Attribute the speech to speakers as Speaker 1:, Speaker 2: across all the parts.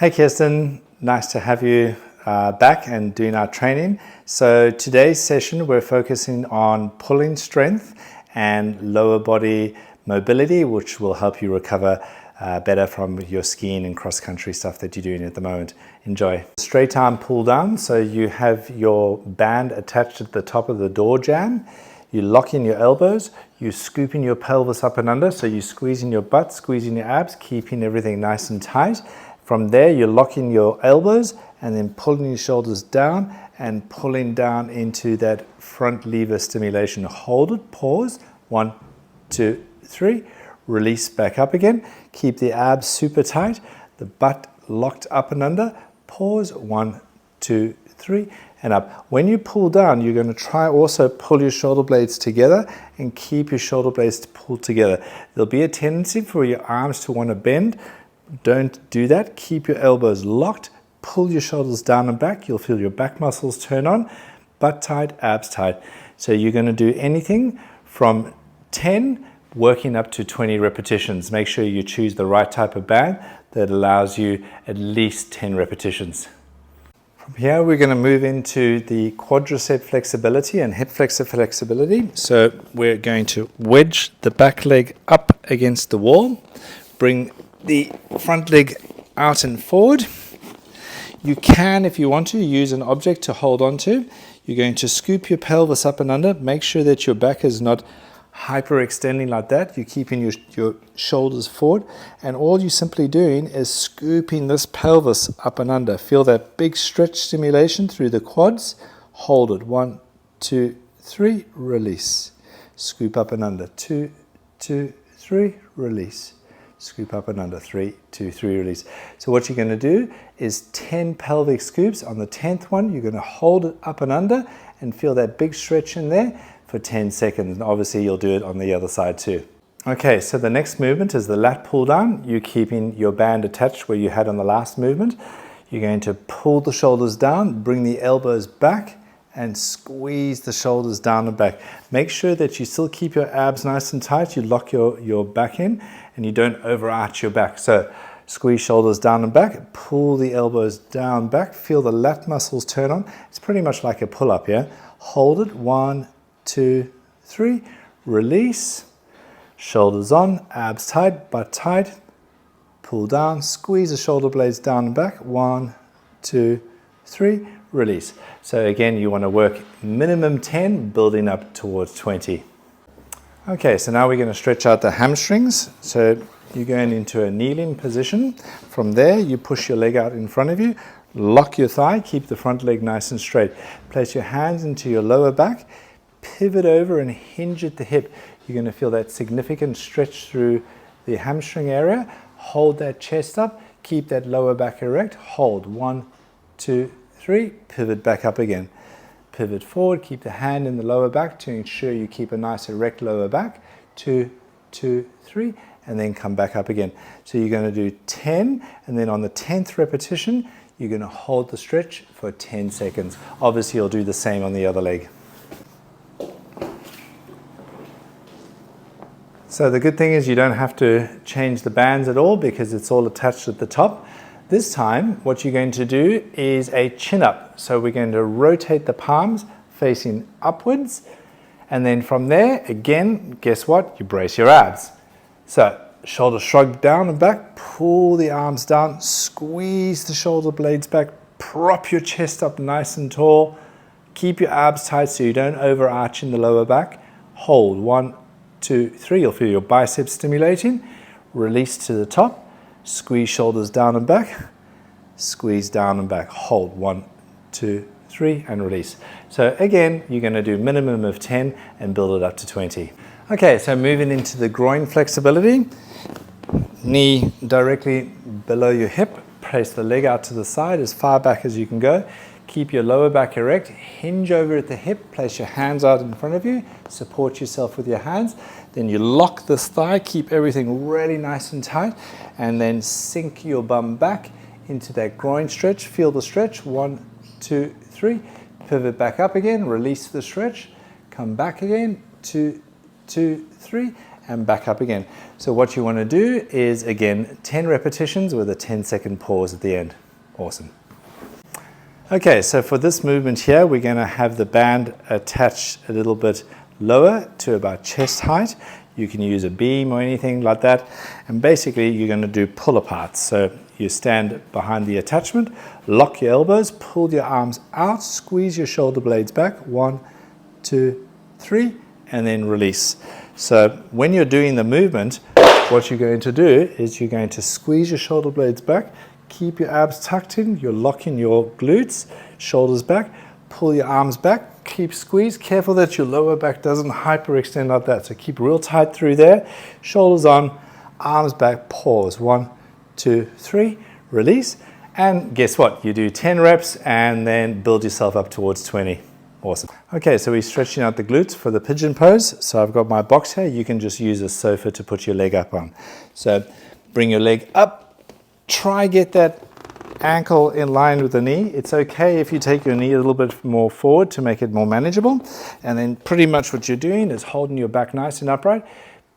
Speaker 1: Hey Kirsten, nice to have you back and doing our training. So today's session we're focusing on pulling strength and lower body mobility, which will help you recover better from your skiing and cross-country stuff that you're doing at the moment. Enjoy. Straight arm pull down, so you have your band attached at the top of the door jamb. You lock in your elbows, you're scooping your pelvis up and under, so you're squeezing your butt, squeezing your abs, keeping everything nice and tight. From there, you're locking your elbows and then pulling your shoulders down and pulling down into that front lever stimulation. Hold it, pause, 1, 2, 3, release back up again. Keep the abs super tight, the butt locked up and under, pause, 1, 2, 3, and up. When you pull down, you're going to try also pull your shoulder blades together and keep your shoulder blades pulled together. There'll be a tendency for your arms to want to bend. Don't do that. Keep your elbows locked. Pull your shoulders down and back. You'll feel your back muscles turn on. Butt tight, abs tight. So you're going to do anything from 10 working up to 20 repetitions. Make sure you choose the right type of band that allows you at least 10 repetitions. From here, we're going to move into the quadricep flexibility and hip flexor flexibility. So we're going to wedge the back leg up against the wall. Bring the front leg out and forward. You can, if you want to, use an object to hold on to. You're going to scoop your pelvis up and under. Make sure that your back is not hyperextending like that. You're keeping your shoulders forward. And all you're simply doing is scooping this pelvis up and under. Feel that big stretch stimulation through the quads. Hold it. 1, 2, 3, release. Scoop up and under. 2, 2, 3, release. Scoop up and under, 3, 2, 3, release. So what you're going to do is 10 pelvic scoops. On the 10th one, you're going to hold it up and under and feel that big stretch in there for 10 seconds. And obviously you'll do it on the other side too. Okay, so the next movement is the lat pull down. You're keeping your band attached where you had on the last movement. You're going to pull the shoulders down, bring the elbows back, and squeeze the shoulders down and back. Make sure that you still keep your abs nice and tight. You lock your back in and you don't overarch your back. So squeeze shoulders down and back, pull the elbows down back, feel the lat muscles turn on. It's pretty much like a pull-up, yeah? Hold it, 1, 2, 3, release, shoulders on, abs tight, butt tight, pull down, squeeze the shoulder blades down and back, 1, 2, 3, release. So again, you want to work minimum 10, building up towards 20. Okay, so now we're going to stretch out the hamstrings. So you're going into a kneeling position. From there, you push your leg out in front of you, lock your thigh, keep the front leg nice and straight. Place your hands into your lower back, pivot over and hinge at the hip. You're going to feel that significant stretch through the hamstring area. Hold that chest up, keep that lower back erect. Hold, 1, 2, 3, pivot back up again. Pivot forward, keep the hand in the lower back to ensure you keep a nice erect lower back. 2, 2, 3, and then come back up again. So you're going to do 10, and then on the 10th repetition, you're going to hold the stretch for 10 seconds. Obviously, you'll do the same on the other leg. So the good thing is you don't have to change the bands at all because it's all attached at the top. This time, what you're going to do is a chin up. So we're going to rotate the palms facing upwards. And then from there, again, guess what? You brace your abs. So shoulders shrug down and back, pull the arms down, squeeze the shoulder blades back, prop your chest up nice and tall. Keep your abs tight so you don't overarch in the lower back. Hold, 1, 2, 3. You'll feel your biceps stimulating. Release to the top. Squeeze shoulders down and back, squeeze down and back, hold, 1, 2, 3, and release. So again, you're going to do minimum of 10 and build it up to 20. Okay, so moving into the groin flexibility, knee directly below your hip, place the leg out to the side as far back as you can go. Keep your lower back erect, hinge over at the hip, place your hands out in front of you, support yourself with your hands. Then you lock this thigh, keep everything really nice and tight, and then sink your bum back into that groin stretch. Feel the stretch, 1, 2, 3. Pivot back up again, release the stretch, come back again, 2, 2, 3, and back up again. So what you want to do is, again, 10 repetitions with a 10-second pause at the end. Awesome. Okay, so for this movement here, we're going to have the band attached a little bit lower to about chest height. You can use a beam or anything like that. And basically, you're going to do pull aparts. So you stand behind the attachment, lock your elbows, pull your arms out, squeeze your shoulder blades back. 1, 2, 3, and then release. So when you're doing the movement, what you're going to do is you're going to squeeze your shoulder blades back, keep your abs tucked in, you're locking your glutes, shoulders back, pull your arms back, keep squeeze, careful that your lower back doesn't hyperextend like that. So keep real tight through there, shoulders on, arms back, pause. 1, 2, 3, release. And guess what? You do 10 reps and then build yourself up towards 20. Awesome. Okay, so we're stretching out the glutes for the pigeon pose. So I've got my box here. You can just use a sofa to put your leg up on. So bring your leg up. Try get that ankle in line with the knee. It's okay if you take your knee a little bit more forward to make it more manageable. And then pretty much what you're doing is holding your back nice and upright,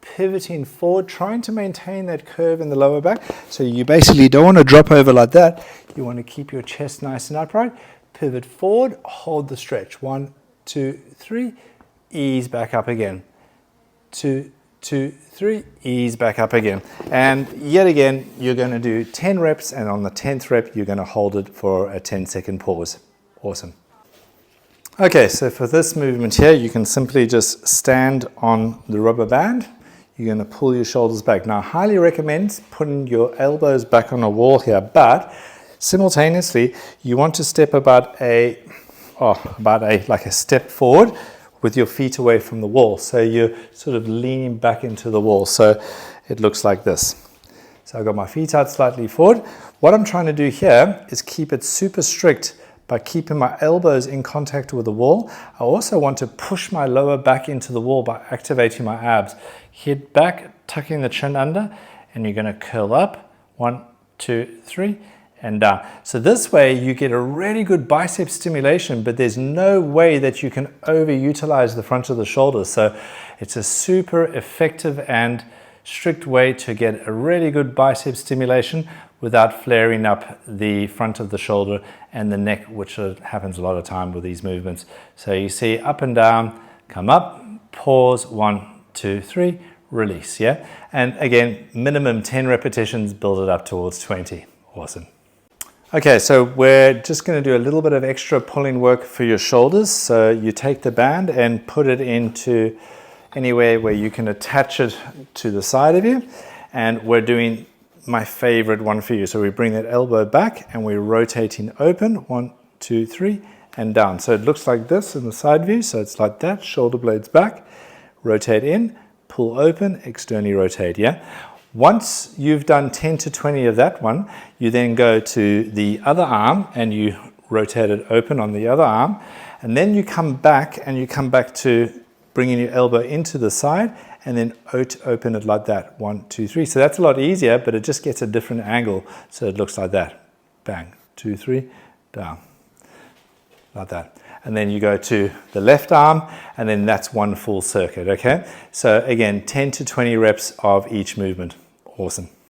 Speaker 1: pivoting forward, trying to maintain that curve in the lower back. So you basically don't want to drop over like that. You want to keep your chest nice and upright. Pivot forward, hold the stretch. 1, 2, 3, ease back up again. 2, 2, 3, ease back up again. And yet again, you're going to do 10 reps, and on the 10th rep, you're going to hold it for a 10-second pause. Awesome. Okay, so for this movement here, you can simply just stand on the rubber band. You're going to pull your shoulders back. Now, I highly recommend putting your elbows back on a wall here, but simultaneously, you want to step about a step forward with your feet away from the wall. So you're sort of leaning back into the wall. So it looks like this. So I've got my feet out slightly forward. What I'm trying to do here is keep it super strict by keeping my elbows in contact with the wall. I also want to push my lower back into the wall by activating my abs. Head back, tucking the chin under, and you're going to curl up. 1, 2, 3. And down. So this way you get a really good bicep stimulation, but there's no way that you can overutilize the front of the shoulders. So it's a super effective and strict way to get a really good bicep stimulation without flaring up the front of the shoulder and the neck, which happens a lot of time with these movements. So you see up and down, come up, pause, 1, 2, 3, release, yeah? And again, minimum 10 repetitions, build it up towards 20. Awesome. Okay, so we're just going to do a little bit of extra pulling work for your shoulders. So you take the band and put it into anywhere where you can attach it to the side of you. And we're doing my favorite one for you. So we bring that elbow back and we're rotating open. 1, 2, 3, and down. So it looks like this in the side view. So it's like that, shoulder blades back, rotate in, pull open, externally rotate, yeah? Once you've done 10 to 20 of that one, you then go to the other arm and you rotate it open on the other arm. And then you come back to bringing your elbow into the side and then open it like that. 1, 2, 3. So that's a lot easier, but it just gets a different angle. So it looks like that. Bang, 2, 3, down. Like that. And then you go to the left arm, and then that's one full circuit, okay? So again, 10 to 20 reps of each movement. Awesome.